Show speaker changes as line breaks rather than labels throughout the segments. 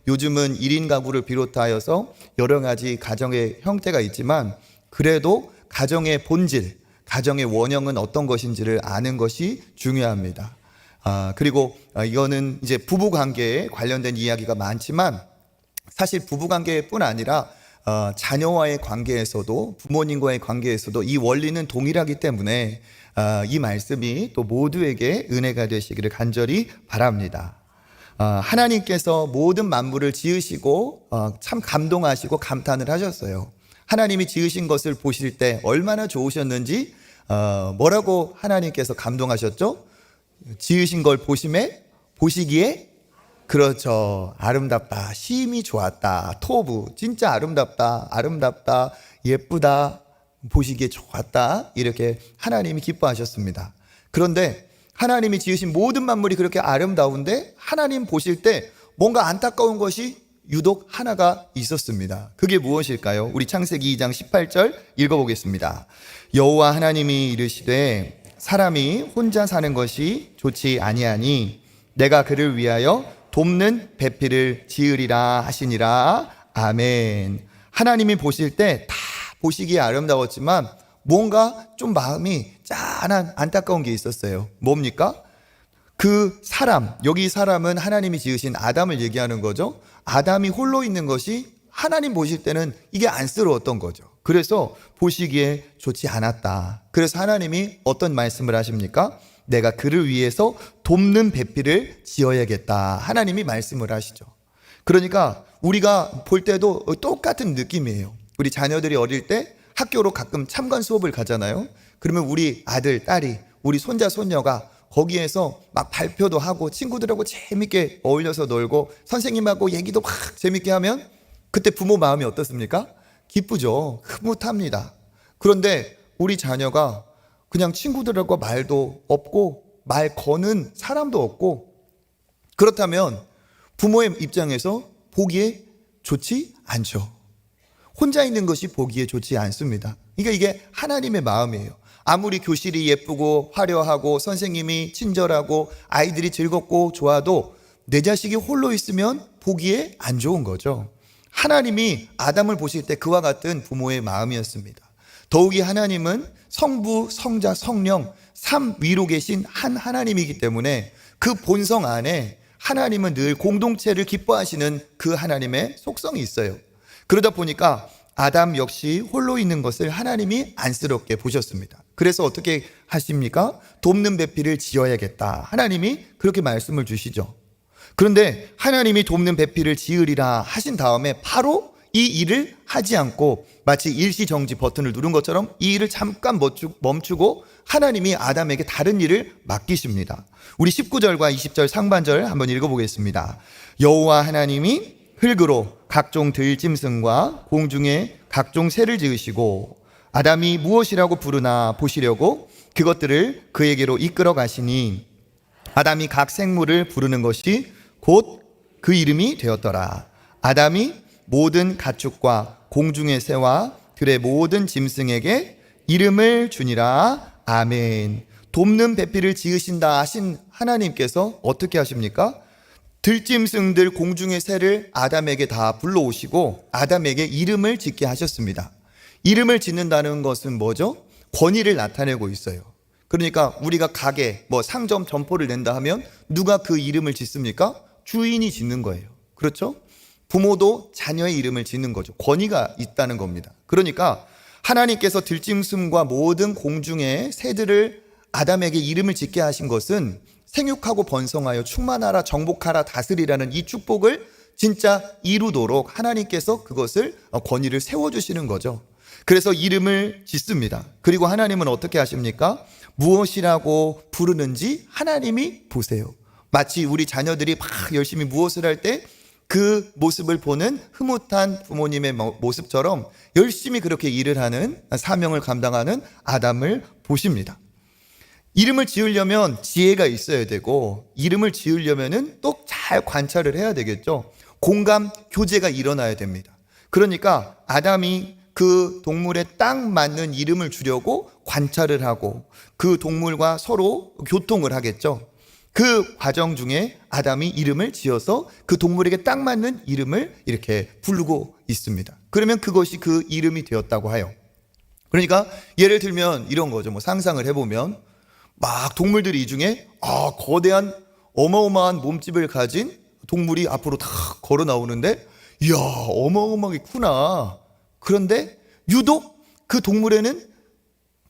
요즘은 1인 가구를 비롯하여서 여러 가지 가정의 형태가 있지만 그래도 가정의 본질, 가정의 원형은 어떤 것인지를 아는 것이 중요합니다. 그리고 이거는 이제 부부 관계에 관련된 이야기가 많지만 사실 부부 관계뿐 아니라 자녀와의 관계에서도 부모님과의 관계에서도 이 원리는 동일하기 때문에 이 말씀이 또 모두에게 은혜가 되시기를 간절히 바랍니다. 하나님께서 모든 만물을 지으시고 참 감동하시고 감탄을 하셨어요. 하나님이 지으신 것을 보실 때 얼마나 좋으셨는지 뭐라고 하나님께서 감동하셨죠? 지으신 걸 보시기에 그렇죠. 아름답다. 심히 좋았다. 토부. 진짜 아름답다. 예쁘다. 보시기에 좋았다. 이렇게 하나님이 기뻐하셨습니다. 그런데 하나님이 지으신 모든 만물이 그렇게 아름다운데 하나님 보실 때 뭔가 안타까운 것이 유독 하나가 있었습니다. 그게 무엇일까요? 우리 창세기 2장 18절 읽어보겠습니다. 여호와 하나님이 이르시되 사람이 혼자 사는 것이 좋지 아니하니 내가 그를 위하여 돕는 배필을 지으리라 하시니라. 아멘. 하나님이 보실 때 다 보시기에 아름다웠지만 뭔가 좀 마음이 짠한 안타까운 게 있었어요. 뭡니까? 그 사람, 여기 사람은 하나님이 지으신 아담을 얘기하는 거죠. 아담이 홀로 있는 것이 하나님 보실 때는 이게 안쓰러웠던 거죠. 그래서 보시기에 좋지 않았다. 그래서 하나님이 어떤 말씀을 하십니까? 내가 그를 위해서 돕는 배필을 지어야겠다. 하나님이 말씀을 하시죠. 그러니까 우리가 볼 때도 똑같은 느낌이에요. 우리 자녀들이 어릴 때 학교로 가끔 참관 수업을 가잖아요. 그러면 우리 아들, 딸이, 우리 손자, 손녀가 거기에서 막 발표도 하고 친구들하고 재밌게 어울려서 놀고 선생님하고 얘기도 막 재밌게 하면 그때 부모 마음이 어떻습니까? 기쁘죠. 흐뭇합니다. 그런데 우리 자녀가 그냥 친구들하고 말도 없고 말 거는 사람도 없고 그렇다면 부모의 입장에서 보기에 좋지 않죠. 혼자 있는 것이 보기에 좋지 않습니다. 그러니까 이게 하나님의 마음이에요. 아무리 교실이 예쁘고 화려하고 선생님이 친절하고 아이들이 즐겁고 좋아도 내 자식이 홀로 있으면 보기에 안 좋은 거죠. 하나님이 아담을 보실 때 그와 같은 부모의 마음이었습니다. 더욱이 하나님은 성부, 성자, 성령 삼 위로 계신 한 하나님이기 때문에 그 본성 안에 하나님은 늘 공동체를 기뻐하시는 그 하나님의 속성이 있어요. 그러다 보니까 아담 역시 홀로 있는 것을 하나님이 안쓰럽게 보셨습니다. 그래서 어떻게 하십니까? 돕는 배필을 지어야겠다. 하나님이 그렇게 말씀을 주시죠. 그런데 하나님이 돕는 배필을 지으리라 하신 다음에 바로 이 일을 하지 않고 마치 일시정지 버튼을 누른 것처럼 이 일을 잠깐 멈추고 하나님이 아담에게 다른 일을 맡기십니다. 우리 19절과 20절 상반절 한번 읽어보겠습니다. 여호와 하나님이 흙으로 각종 들짐승과 공중에 각종 새를 지으시고 아담이 무엇이라고 부르나 보시려고 그것들을 그에게로 이끌어 가시니 아담이 각 생물을 부르는 것이 곧 그 이름이 되었더라. 아담이 모든 가축과 공중의 새와 들의 모든 짐승에게 이름을 주니라. 아멘. 돕는 배필을 지으신다 하신 하나님께서 어떻게 하십니까? 들짐승들 공중의 새를 아담에게 다 불러오시고 아담에게 이름을 짓게 하셨습니다. 이름을 짓는다는 것은 뭐죠? 권위를 나타내고 있어요. 그러니까 우리가 가게, 상점, 점포를 낸다 하면 누가 그 이름을 짓습니까? 주인이 짓는 거예요. 그렇죠? 부모도 자녀의 이름을 짓는 거죠. 권위가 있다는 겁니다. 그러니까 하나님께서 들짐승과 모든 공중의 새들을 아담에게 이름을 짓게 하신 것은 생육하고 번성하여 충만하라 정복하라 다스리라는 이 축복을 진짜 이루도록 하나님께서 그것을 권위를 세워주시는 거죠. 그래서 이름을 짓습니다. 그리고 하나님은 어떻게 하십니까? 무엇이라고 부르는지 하나님이 보세요. 마치 우리 자녀들이 막 열심히 무엇을 할 때 그 모습을 보는 흐뭇한 부모님의 모습처럼 열심히 그렇게 일을 하는 사명을 감당하는 아담을 보십니다. 이름을 지으려면 지혜가 있어야 되고 이름을 지으려면은 또 잘 관찰을 해야 되겠죠. 공감 교제가 일어나야 됩니다. 그러니까 아담이 그 동물에 딱 맞는 이름을 주려고 관찰을 하고 그 동물과 서로 교통을 하겠죠. 그 과정 중에 아담이 이름을 지어서 그 동물에게 딱 맞는 이름을 이렇게 부르고 있습니다. 그러면 그것이 그 이름이 되었다고 해요. 그러니까 예를 들면 이런 거죠. 뭐 상상을 해보면 막 동물들이 이 중에 거대한 어마어마한 몸집을 가진 동물이 앞으로 다 걸어 나오는데, 이야, 어마어마하게 크구나. 그런데 유독 그 동물에는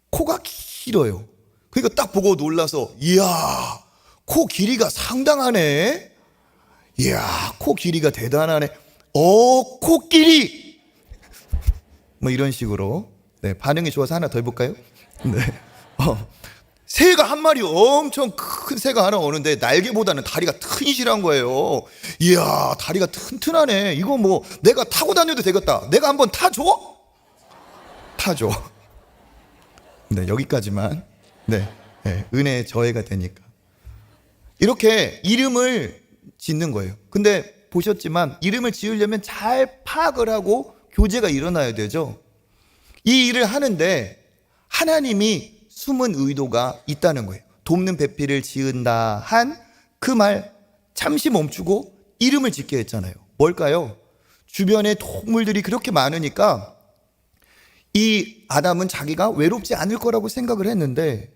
코가 길어요. 그러니까 딱 보고 놀라서, 이야, 코 길이가 상당하네. 이야, 코 길이가 대단하네. 코끼리! 뭐 이런 식으로. 네, 반응이 좋아서 하나 더 해볼까요? 네. 새가 한 마리, 엄청 큰 새가 하나 오는데 날개보다는 다리가 튼실한 거예요. 이야, 다리가 튼튼하네. 이거 뭐 내가 타고 다녀도 되겠다. 내가 한번 타줘? 타줘. 네, 여기까지만. 네, 은혜의 저해가 되니까. 이렇게 이름을 짓는 거예요. 근데 보셨지만 이름을 지으려면 잘 파악을 하고 교제가 일어나야 되죠. 이 일을 하는데 하나님이 숨은 의도가 있다는 거예요. 돕는 배필을 지은다 한 그 말 잠시 멈추고 이름을 짓게 했잖아요. 뭘까요? 주변에 동물들이 그렇게 많으니까 이 아담은 자기가 외롭지 않을 거라고 생각을 했는데,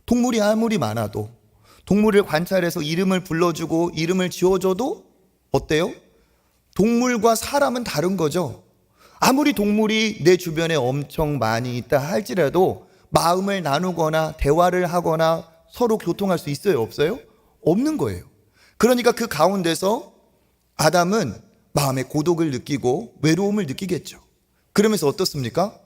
동물이 아무리 많아도 동물을 관찰해서 이름을 불러주고 이름을 지어줘도 어때요? 동물과 사람은 다른 거죠. 아무리 동물이 내 주변에 엄청 많이 있다 할지라도 마음을 나누거나 대화를 하거나 서로 교통할 수 있어요? 없어요? 없는 거예요. 그러니까 그 가운데서 아담은 마음의 고독을 느끼고 외로움을 느끼겠죠. 그러면서 어떻습니까?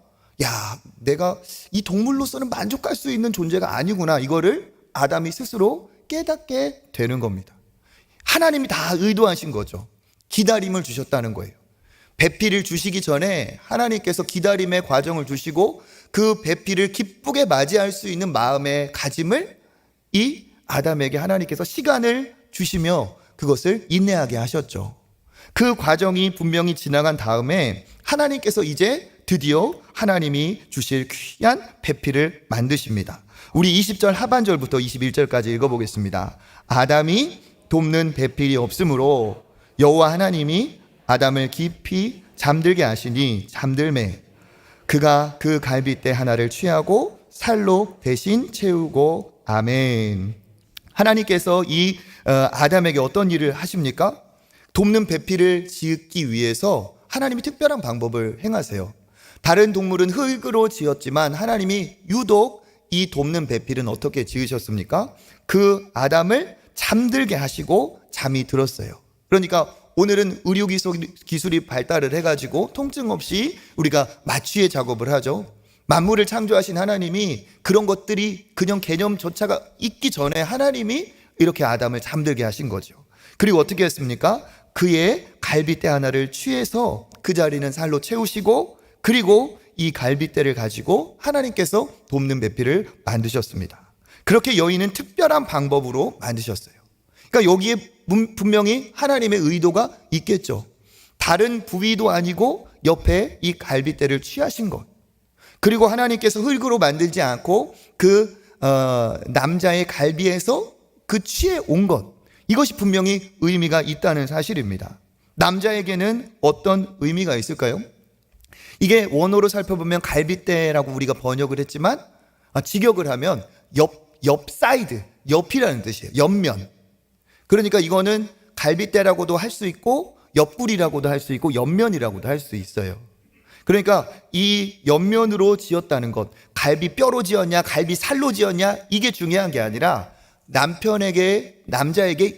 야, 내가 이 동물로서는 만족할 수 있는 존재가 아니구나. 이거를 아담이 스스로 깨닫게 되는 겁니다. 하나님이 다 의도하신 거죠. 기다림을 주셨다는 거예요. 배필을 주시기 전에 하나님께서 기다림의 과정을 주시고 그 배필을 기쁘게 맞이할 수 있는 마음의 가짐을 이 아담에게 하나님께서 시간을 주시며 그것을 인내하게 하셨죠. 그 과정이 분명히 지나간 다음에 하나님께서 이제 드디어 하나님이 주실 귀한 배필을 만드십니다. 우리 20절 하반절부터 21절까지 읽어보겠습니다. 아담이 돕는 배필이 없으므로 여호와 하나님이 아담을 깊이 잠들게 하시니 잠들매 그가 그 갈빗대 하나를 취하고 살로 대신 채우고. 아멘. 하나님께서 이 아담에게 어떤 일을 하십니까? 돕는 배필을 짓기 위해서 하나님이 특별한 방법을 행하세요. 다른 동물은 흙으로 지었지만 하나님이 유독 이 돕는 배필은 어떻게 지으셨습니까? 그 아담을 잠들게 하시고 잠이 들었어요. 그러니까 오늘은 의료기술이 발달을 해가지고 통증 없이 우리가 마취의 작업을 하죠. 만물을 창조하신 하나님이 그런 것들이 그냥 개념조차가 있기 전에 하나님이 이렇게 아담을 잠들게 하신 거죠. 그리고 어떻게 했습니까? 그의 갈빗대 하나를 취해서 그 자리는 살로 채우시고, 그리고 이 갈빗대를 가지고 하나님께서 돕는 배필을 만드셨습니다. 그렇게 여인은 특별한 방법으로 만드셨어요. 그러니까 여기에 분명히 하나님의 의도가 있겠죠. 다른 부위도 아니고 옆에 이 갈빗대를 취하신 것, 그리고 하나님께서 흙으로 만들지 않고 그 남자의 갈비에서 그 취해 온 것, 이것이 분명히 의미가 있다는 사실입니다. 남자에게는 어떤 의미가 있을까요? 이게 원어로 살펴보면 갈빗대라고 우리가 번역을 했지만 직역을 하면 옆 사이드, 옆이라는 뜻이에요. 옆면. 그러니까 이거는 갈빗대라고도 할 수 있고 옆구리라고도 할 수 있고 옆면이라고도 할 수 있어요. 그러니까 이 옆면으로 지었다는 것, 갈비 뼈로 지었냐 갈비 살로 지었냐 이게 중요한 게 아니라 남자에게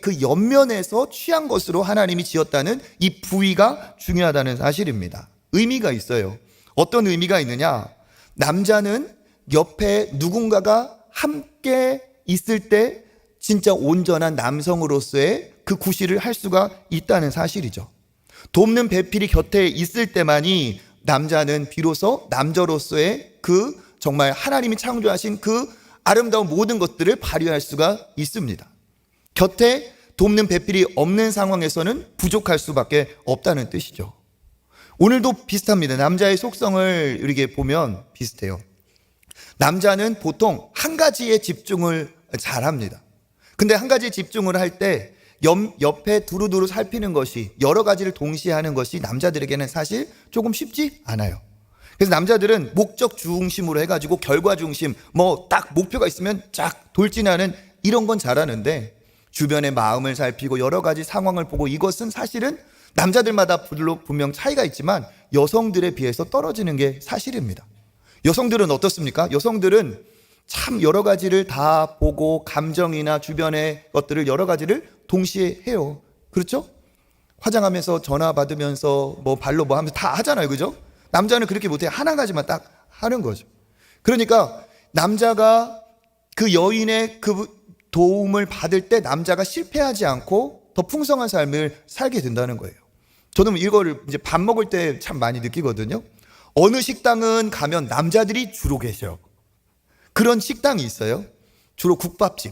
그 옆면에서 취한 것으로 하나님이 지었다는 이 부위가 중요하다는 사실입니다. 의미가 있어요. 어떤 의미가 있느냐? 남자는 옆에 누군가가 함께 있을 때 진짜 온전한 남성으로서의 그 구실을 할 수가 있다는 사실이죠. 돕는 배필이 곁에 있을 때만이 남자는 비로소 남자로서의 그 정말 하나님이 창조하신 그 아름다운 모든 것들을 발휘할 수가 있습니다. 곁에 돕는 배필이 없는 상황에서는 부족할 수밖에 없다는 뜻이죠. 오늘도 비슷합니다. 남자의 속성을 이렇게 보면 비슷해요. 남자는 보통 한 가지에 집중을 잘합니다. 근데 한 가지 집중을 할 때 옆에 두루두루 살피는 것이, 여러 가지를 동시에 하는 것이 남자들에게는 사실 조금 쉽지 않아요. 그래서 남자들은 목적 중심으로 해가지고 결과 중심, 뭐 딱 목표가 있으면 쫙 돌진하는 이런 건 잘하는데, 주변의 마음을 살피고 여러 가지 상황을 보고, 이것은 사실은 남자들마다 분명 차이가 있지만 여성들에 비해서 떨어지는 게 사실입니다. 여성들은 어떻습니까? 여성들은 참 여러 가지를 다 보고, 감정이나 주변의 것들을 여러 가지를 동시에 해요. 그렇죠? 화장하면서 전화 받으면서 뭐 발로 뭐 하면서 다 하잖아요. 그죠? 남자는 그렇게 못해. 하나 가지만 딱 하는 거죠. 그러니까 남자가 그 여인의 그 도움을 받을 때 남자가 실패하지 않고 더 풍성한 삶을 살게 된다는 거예요. 저는 이거를 이제 밥 먹을 때 참 많이 느끼거든요. 어느 식당은 가면 남자들이 주로 계셔. 그런 식당이 있어요. 주로 국밥집.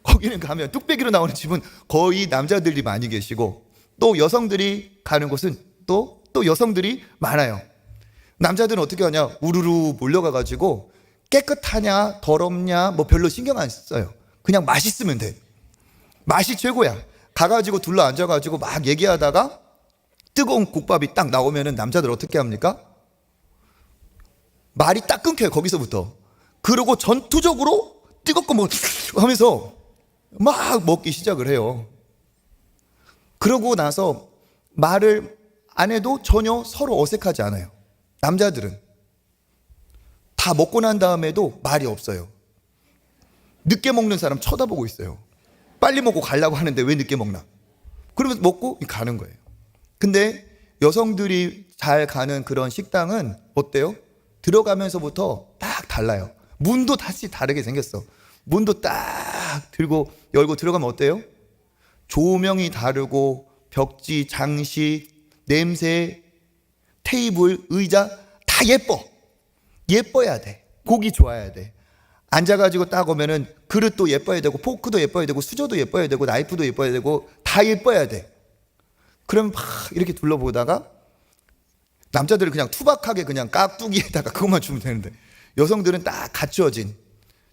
거기는 가면 뚝배기로 나오는 집은 거의 남자들이 많이 계시고, 또 여성들이 가는 곳은 또 여성들이 많아요. 남자들은 어떻게 하냐? 우르르 몰려가가지고 깨끗하냐 더럽냐 뭐 별로 신경 안 써요. 그냥 맛있으면 돼. 맛이 최고야. 가가지고 둘러 앉아가지고 막 얘기하다가 뜨거운 국밥이 딱 나오면은 남자들 어떻게 합니까? 말이 딱 끊겨요. 거기서부터. 그러고 전투적으로 뜨겁고 뭐 하면서 막 먹기 시작을 해요. 그러고 나서 말을 안 해도 전혀 서로 어색하지 않아요. 남자들은 다 먹고 난 다음에도 말이 없어요. 늦게 먹는 사람 쳐다보고 있어요. 빨리 먹고 가려고 하는데 왜 늦게 먹나? 그러면서 먹고 가는 거예요. 근데 여성들이 잘 가는 그런 식당은 어때요? 들어가면서부터 딱 달라요. 문도 다시 다르게 생겼어. 문도 딱 들고 열고 들어가면 어때요? 조명이 다르고 벽지, 장식, 냄새, 테이블, 의자 다 예뻐. 예뻐야 돼. 고기 좋아야 돼. 앉아가지고 딱 오면은 그릇도 예뻐야 되고, 포크도 예뻐야 되고, 수저도 예뻐야 되고, 나이프도 예뻐야 되고, 다 예뻐야 돼. 그럼 막 이렇게 둘러보다가 남자들은 그냥 투박하게 그냥 깍두기에다가 그것만 주면 되는데, 여성들은 딱 갖추어진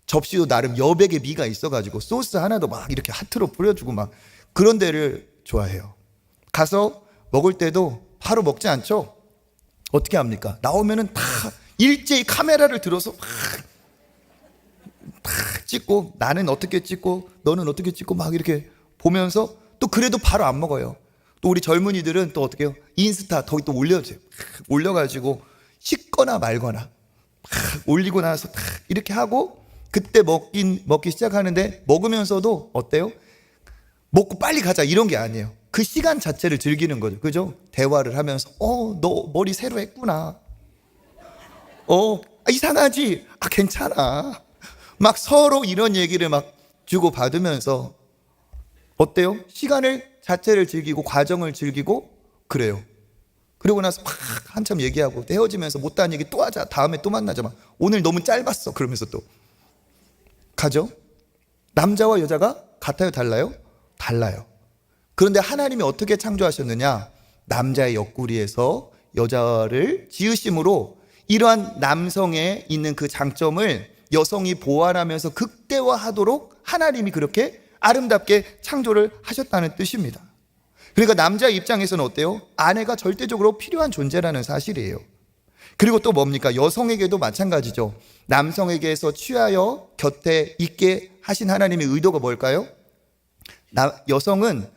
접시도 나름 여백의 미가 있어가지고 소스 하나도 막 이렇게 하트로 뿌려주고 막 그런 데를 좋아해요. 가서 먹을 때도 바로 먹지 않죠? 어떻게 합니까? 나오면은 다 일제히 카메라를 들어서 막 찍고, 나는 어떻게 찍고 너는 어떻게 찍고 막 이렇게 보면서, 또 그래도 바로 안 먹어요. 또 우리 젊은이들은 또 어떻게 해요? 인스타 거기 또 올려줘요. 올려가지고 식거나 말거나 올리고 나서 이렇게 하고, 그때 먹기 시작하는데, 먹으면서도 어때요? 먹고 빨리 가자 이런 게 아니에요. 그 시간 자체를 즐기는 거죠. 그죠? 대화를 하면서 너 머리 새로 했구나. 이상하지? 괜찮아. 막 서로 이런 얘기를 막 주고받으면서 어때요? 시간을 자체를 즐기고 과정을 즐기고 그래요. 그러고 나서 막 한참 얘기하고 헤어지면서 못다한 얘기 또 하자. 다음에 또 만나자. 막 오늘 너무 짧았어. 그러면서 또 가죠. 남자와 여자가 같아요? 달라요? 달라요. 그런데 하나님이 어떻게 창조하셨느냐? 남자의 옆구리에서 여자를 지으심으로 이러한 남성에 있는 그 장점을 여성이 보완하면서 극대화하도록 하나님이 그렇게 아름답게 창조를 하셨다는 뜻입니다. 그러니까 남자 입장에서는 어때요? 아내가 절대적으로 필요한 존재라는 사실이에요. 그리고 또 뭡니까? 여성에게도 마찬가지죠. 남성에게서 취하여 곁에 있게 하신 하나님의 의도가 뭘까요? 여성은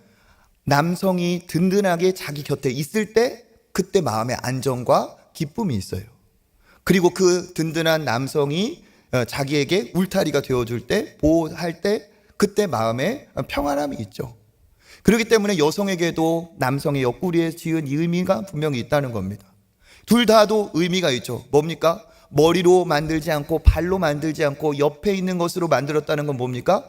남성이 든든하게 자기 곁에 있을 때 그때 마음의 안정과 기쁨이 있어요. 그리고 그 든든한 남성이 자기에게 울타리가 되어줄 때, 보호할 때 그때 마음에 평안함이 있죠. 그렇기 때문에 여성에게도 남성의 옆구리에 지은 이 의미가 분명히 있다는 겁니다. 둘 다도 의미가 있죠. 뭡니까? 머리로 만들지 않고 발로 만들지 않고 옆에 있는 것으로 만들었다는 건 뭡니까?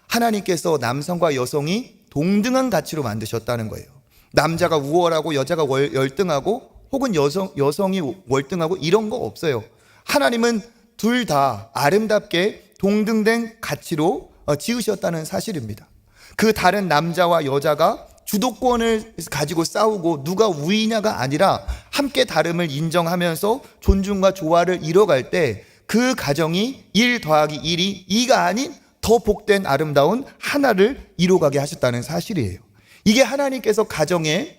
하나님께서 남성과 여성이 동등한 가치로 만드셨다는 거예요. 남자가 우월하고 여자가 열등하고 혹은 여성이 월등하고 이런 거 없어요. 하나님은 둘 다 아름답게 동등된 가치로 지으셨다는 사실입니다. 그 다른 남자와 여자가 주도권을 가지고 싸우고 누가 우위냐가 아니라 함께 다름을 인정하면서 존중과 조화를 이뤄갈 때 그 가정이 1 더하기 1이 2가 아닌 더 복된 아름다운 하나를 이루어가게 하셨다는 사실이에요. 이게 하나님께서 가정에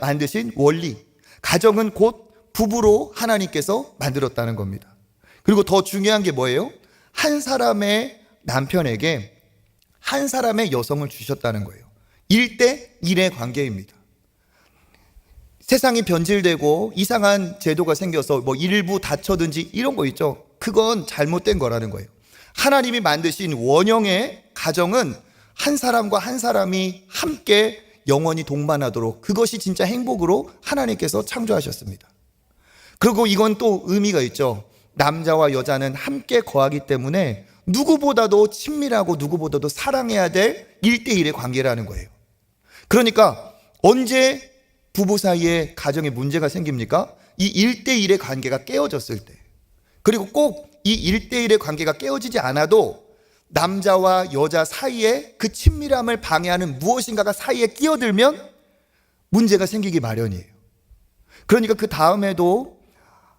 만드신 원리. 가정은 곧 부부로 하나님께서 만들었다는 겁니다. 그리고 더 중요한 게 뭐예요? 한 사람의 남편에게 한 사람의 여성을 주셨다는 거예요. 1대1의 관계입니다. 세상이 변질되고 이상한 제도가 생겨서 뭐 일부 다처든지 이런 거 있죠. 그건 잘못된 거라는 거예요. 하나님이 만드신 원형의 가정은 한 사람과 한 사람이 함께 영원히 동반하도록, 그것이 진짜 행복으로 하나님께서 창조하셨습니다. 그리고 이건 또 의미가 있죠. 남자와 여자는 함께 거하기 때문에 누구보다도 친밀하고 누구보다도 사랑해야 될 1대1의 관계라는 거예요. 그러니까 언제 부부 사이에 가정에 문제가 생깁니까? 이 1대1의 관계가 깨어졌을 때. 그리고 꼭 이 1대1의 관계가 깨어지지 않아도 남자와 여자 사이에 그 친밀함을 방해하는 무엇인가가 사이에 끼어들면 문제가 생기기 마련이에요. 그러니까 그 다음에도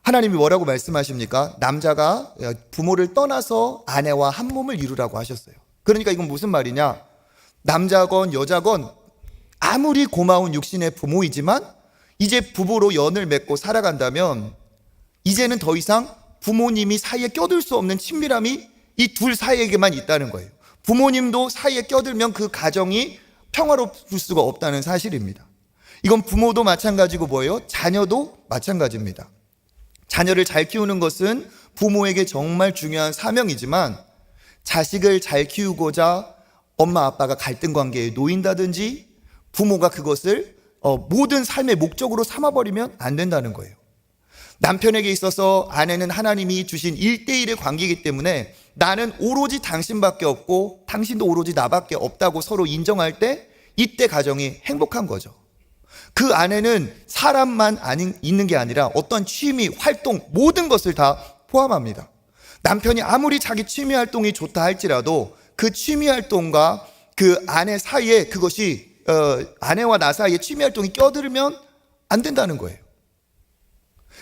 하나님이 뭐라고 말씀하십니까? 남자가 부모를 떠나서 아내와 한 몸을 이루라고 하셨어요. 그러니까 이건 무슨 말이냐? 남자건 여자건 아무리 고마운 육신의 부모이지만 이제 부부로 연을 맺고 살아간다면 이제는 더 이상 부모님이 사이에 껴들 수 없는 친밀함이 이 둘 사이에게만 있다는 거예요. 부모님도 사이에 껴들면 그 가정이 평화로울 수가 없다는 사실입니다. 이건 부모도 마찬가지고 뭐예요? 자녀도 마찬가지입니다. 자녀를 잘 키우는 것은 부모에게 정말 중요한 사명이지만 자식을 잘 키우고자 엄마 아빠가 갈등 관계에 놓인다든지 부모가 그것을 모든 삶의 목적으로 삼아버리면 안 된다는 거예요. 남편에게 있어서 아내는 하나님이 주신 1대1의 관계이기 때문에 나는 오로지 당신밖에 없고 당신도 오로지 나밖에 없다고 서로 인정할 때 이때 가정이 행복한 거죠. 그 안에는 사람만 있는 게 아니라 어떤 취미, 활동, 모든 것을 다 포함합니다. 남편이 아무리 자기 취미 활동이 좋다 할지라도 그 취미 활동과 그 아내 사이에 그것이 아내와 나 사이에 취미 활동이 껴들면 안 된다는 거예요.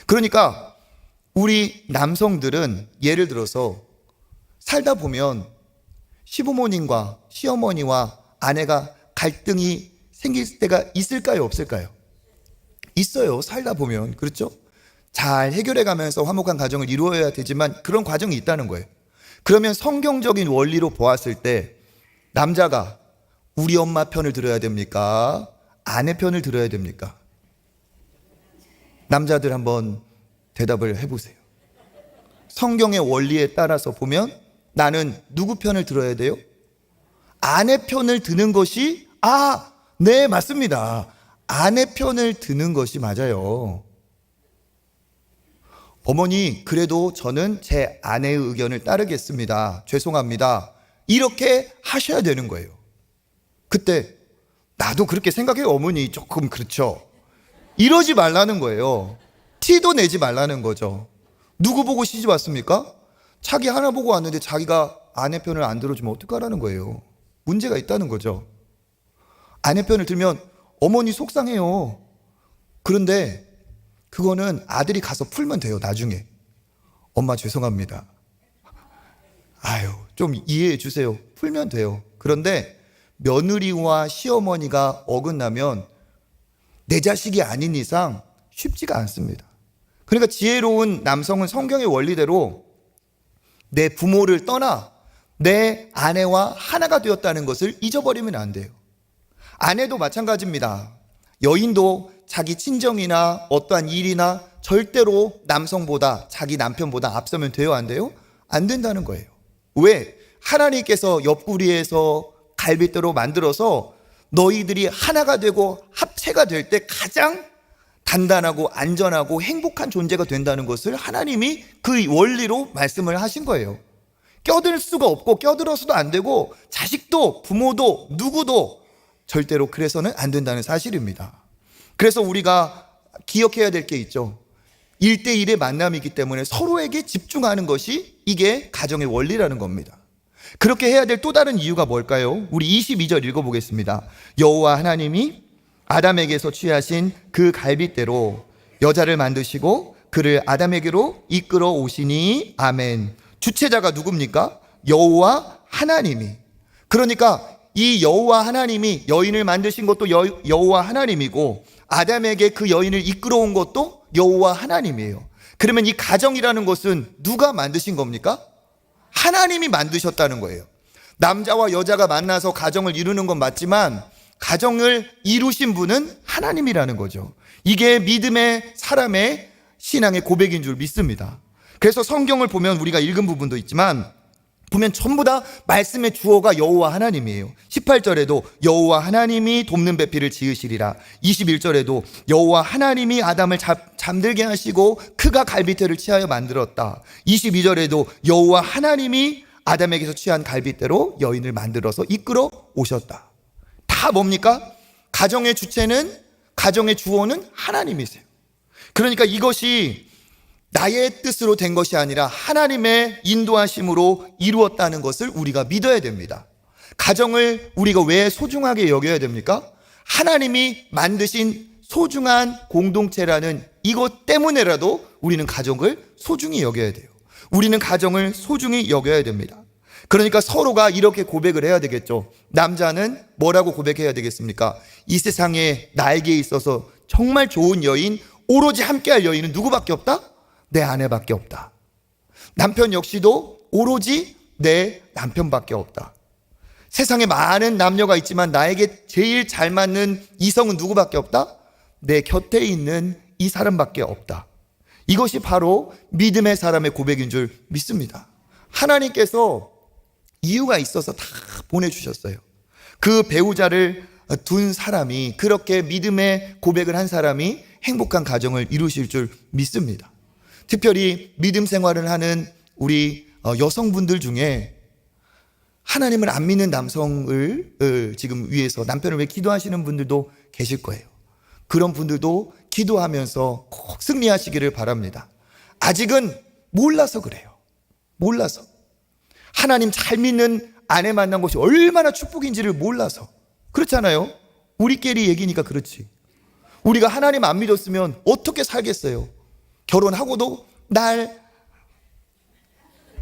그러니까 우리 남성들은 예를 들어서 살다 보면 시부모님과 시어머니와 아내가 갈등이 생길 때가 있을까요? 없을까요? 있어요. 살다 보면. 그렇죠? 잘 해결해 가면서 화목한 가정을 이루어야 되지만 그런 과정이 있다는 거예요. 그러면 성경적인 원리로 보았을 때 남자가 우리 엄마 편을 들어야 됩니까? 아내 편을 들어야 됩니까? 남자들 한번 대답을 해보세요. 성경의 원리에 따라서 보면 나는 누구 편을 들어야 돼요? 아내 편을 드는 것이 네, 맞습니다. 아내 편을 드는 것이 맞아요. 어머니, 그래도 저는 제 아내의 의견을 따르겠습니다. 죄송합니다. 이렇게 하셔야 되는 거예요. 그때 나도 그렇게 생각해요. 어머니 조금 그렇죠. 이러지 말라는 거예요. 티도 내지 말라는 거죠. 누구 보고 시집 왔습니까? 자기 하나 보고 왔는데 자기가 아내 편을 안 들어주면 어떡하라는 거예요. 문제가 있다는 거죠. 아내 편을 들면 어머니 속상해요. 그런데 그거는 아들이 가서 풀면 돼요. 나중에 엄마 죄송합니다. 좀 이해해 주세요. 풀면 돼요. 그런데 며느리와 시어머니가 어긋나면 내 자식이 아닌 이상 쉽지가 않습니다. 그러니까 지혜로운 남성은 성경의 원리대로 내 부모를 떠나 내 아내와 하나가 되었다는 것을 잊어버리면 안 돼요. 아내도 마찬가지입니다. 여인도 자기 친정이나 어떠한 일이나 절대로 남성보다 자기 남편보다 앞서면 돼요, 안 돼요? 안 된다는 거예요. 왜? 하나님께서 옆구리에서 갈빗대로 만들어서 너희들이 하나가 되고 합체가 될 때 가장 단단하고 안전하고 행복한 존재가 된다는 것을 하나님이 그 원리로 말씀을 하신 거예요. 껴들 수가 없고 껴들어서도 안 되고 자식도 부모도 누구도 절대로 그래서는 안 된다는 사실입니다. 그래서 우리가 기억해야 될 게 있죠. 1대1의 만남이기 때문에 서로에게 집중하는 것이 이게 가정의 원리라는 겁니다. 그렇게 해야 될 또 다른 이유가 뭘까요? 우리 22절 읽어보겠습니다. 여호와 하나님이 아담에게서 취하신 그 갈빗대로 여자를 만드시고 그를 아담에게로 이끌어 오시니 아멘. 주체자가 누굽니까? 여호와 하나님이. 그러니까 이 여호와 하나님이 여인을 만드신 것도 여호와 하나님이고 아담에게 그 여인을 이끌어온 것도 여호와 하나님이에요. 그러면 이 가정이라는 것은 누가 만드신 겁니까? 하나님이 만드셨다는 거예요. 남자와 여자가 만나서 가정을 이루는 건 맞지만 가정을 이루신 분은 하나님이라는 거죠. 이게 믿음의 사람의 신앙의 고백인 줄 믿습니다. 그래서 성경을 보면 우리가 읽은 부분도 있지만 보면 전부 다 말씀의 주어가 여호와 하나님이에요. 18절에도 여호와 하나님이 돕는 배필을 지으시리라. 21절에도 여호와 하나님이 아담을 잠들게 하시고 그가 갈빗대를 취하여 만들었다. 22절에도 여호와 하나님이 아담에게서 취한 갈빗대로 여인을 만들어서 이끌어 오셨다. 다 뭡니까? 가정의 주체는, 가정의 주어는 하나님이세요. 그러니까 이것이 나의 뜻으로 된 것이 아니라 하나님의 인도하심으로 이루었다는 것을 우리가 믿어야 됩니다. 가정을 우리가 왜 소중하게 여겨야 됩니까? 하나님이 만드신 소중한 공동체라는 이것 때문에라도 우리는 가정을 소중히 여겨야 돼요. 우리는 가정을 소중히 여겨야 됩니다. 그러니까 서로가 이렇게 고백을 해야 되겠죠. 남자는 뭐라고 고백해야 되겠습니까? 이 세상에 나에게 있어서 정말 좋은 여인, 오로지 함께할 여인은 누구밖에 없다? 내 아내밖에 없다. 남편 역시도 오로지 내 남편밖에 없다. 세상에 많은 남녀가 있지만 나에게 제일 잘 맞는 이성은 누구밖에 없다? 내 곁에 있는 이 사람밖에 없다. 이것이 바로 믿음의 사람의 고백인 줄 믿습니다. 하나님께서 이유가 있어서 다 보내주셨어요. 그 배우자를 둔 사람이, 그렇게 믿음의 고백을 한 사람이 행복한 가정을 이루실 줄 믿습니다. 특별히 믿음 생활을 하는 우리 여성분들 중에 하나님을 안 믿는 남성을 지금 위해서 남편을 위해 기도하시는 분들도 계실 거예요. 그런 분들도 기도하면서 꼭 승리하시기를 바랍니다. 아직은 몰라서 그래요. 몰라서. 하나님 잘 믿는 아내 만난 것이 얼마나 축복인지를 몰라서. 그렇잖아요. 우리끼리 얘기니까 그렇지. 우리가 하나님 안 믿었으면 어떻게 살겠어요? 결혼하고도 날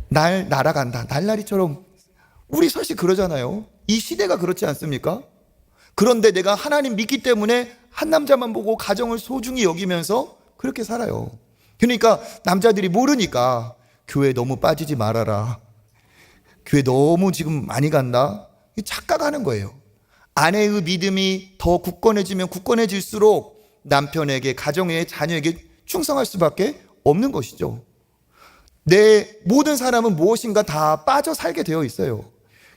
날아간다. 날라리처럼. 우리 사실 그러잖아요. 이 시대가 그렇지 않습니까? 그런데 내가 하나님 믿기 때문에 한 남자만 보고 가정을 소중히 여기면서 그렇게 살아요. 그러니까 남자들이 모르니까 교회 너무 빠지지 말아라. 교회 너무 지금 많이 간다. 착각하는 거예요. 아내의 믿음이 더 굳건해지면 굳건해질수록 남편에게, 가정에, 자녀에게 충성할 수밖에 없는 것이죠. 내 모든 사람은 무엇인가 다 빠져 살게 되어 있어요.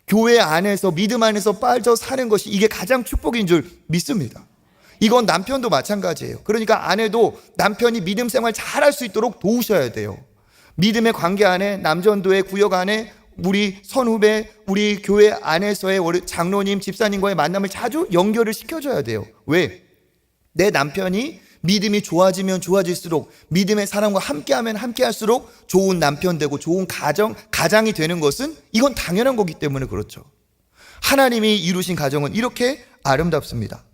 교회 안에서, 믿음 안에서 빠져 사는 것이 이게 가장 축복인 줄 믿습니다. 이건 남편도 마찬가지예요. 그러니까 아내도 남편이 믿음 생활 잘할 수 있도록 도우셔야 돼요. 믿음의 관계 안에, 남전도의 구역 안에 우리 선후배, 우리 교회 안에서의 장로님, 집사님과의 만남을 자주 연결을 시켜줘야 돼요. 왜? 내 남편이 믿음이 좋아지면 좋아질수록, 믿음의 사람과 함께하면 함께할수록 좋은 남편 되고 좋은 가장이 되는 것은 이건 당연한 거기 때문에 그렇죠. 하나님이 이루신 가정은 이렇게 아름답습니다.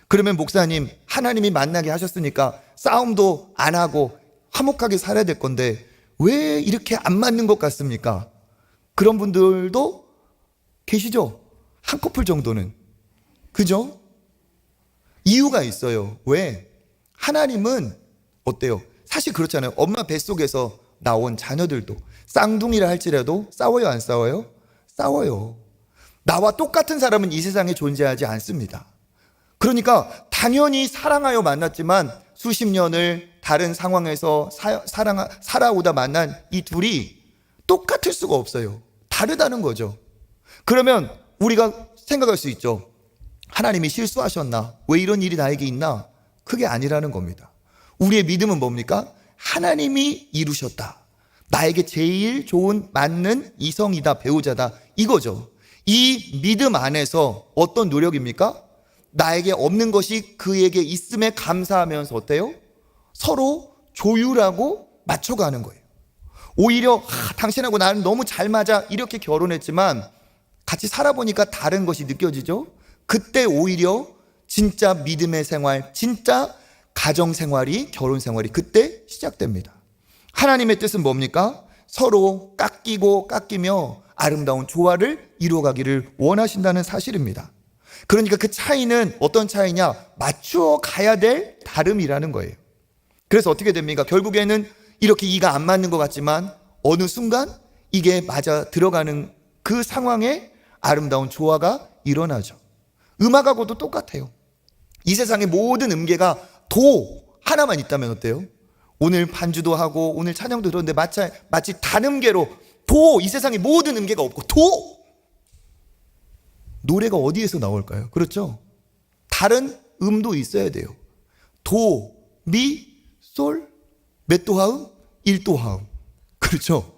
그러면 목사님, 하나님이 만나게 하셨으니까 싸움도 안 하고 화목하게 살아야 될 건데 왜 이렇게 안 맞는 것 같습니까? 그런 분들도 계시죠? 한 커플 정도는. 그죠? 이유가 있어요. 왜? 하나님은 어때요? 사실 그렇잖아요. 엄마 뱃속에서 나온 자녀들도 쌍둥이라 할지라도 싸워요, 안 싸워요? 싸워요. 나와 똑같은 사람은 이 세상에 존재하지 않습니다. 그러니까 당연히 사랑하여 만났지만 수십 년을 다른 상황에서 살아오다 만난 이 둘이 똑같을 수가 없어요. 다르다는 거죠. 그러면 우리가 생각할 수 있죠. 하나님이 실수하셨나? 왜 이런 일이 나에게 있나? 그게 아니라는 겁니다. 우리의 믿음은 뭡니까? 하나님이 이루셨다. 나에게 제일 좋은 맞는 이성이다, 배우자다, 이거죠. 이 믿음 안에서 어떤 노력입니까? 나에게 없는 것이 그에게 있음에 감사하면서 어때요? 서로 조율하고 맞춰가는 거예요. 오히려 당신하고 나는 너무 잘 맞아, 이렇게 결혼했지만 같이 살아보니까 다른 것이 느껴지죠. 그때 오히려 진짜 믿음의 생활, 진짜 가정 생활이, 결혼 생활이 그때 시작됩니다. 하나님의 뜻은 뭡니까? 서로 깎이며 아름다운 조화를 이루어가기를 원하신다는 사실입니다. 그러니까 그 차이는 어떤 차이냐? 맞추어 가야 될 다름이라는 거예요. 그래서 어떻게 됩니까? 결국에는 이렇게 이가 안 맞는 것 같지만 어느 순간 이게 맞아 들어가는 그 상황에 아름다운 조화가 일어나죠. 음악하고도 똑같아요. 이 세상의 모든 음계가 도 하나만 있다면 어때요? 오늘 반주도 하고 오늘 찬양도 들었는데 마치 단음계로 도, 이 세상의 모든 음계가 없고 도! 노래가 어디에서 나올까요? 그렇죠? 다른 음도 있어야 돼요. 도, 미, 솔, 몇 도화음? 1도화음. 그렇죠?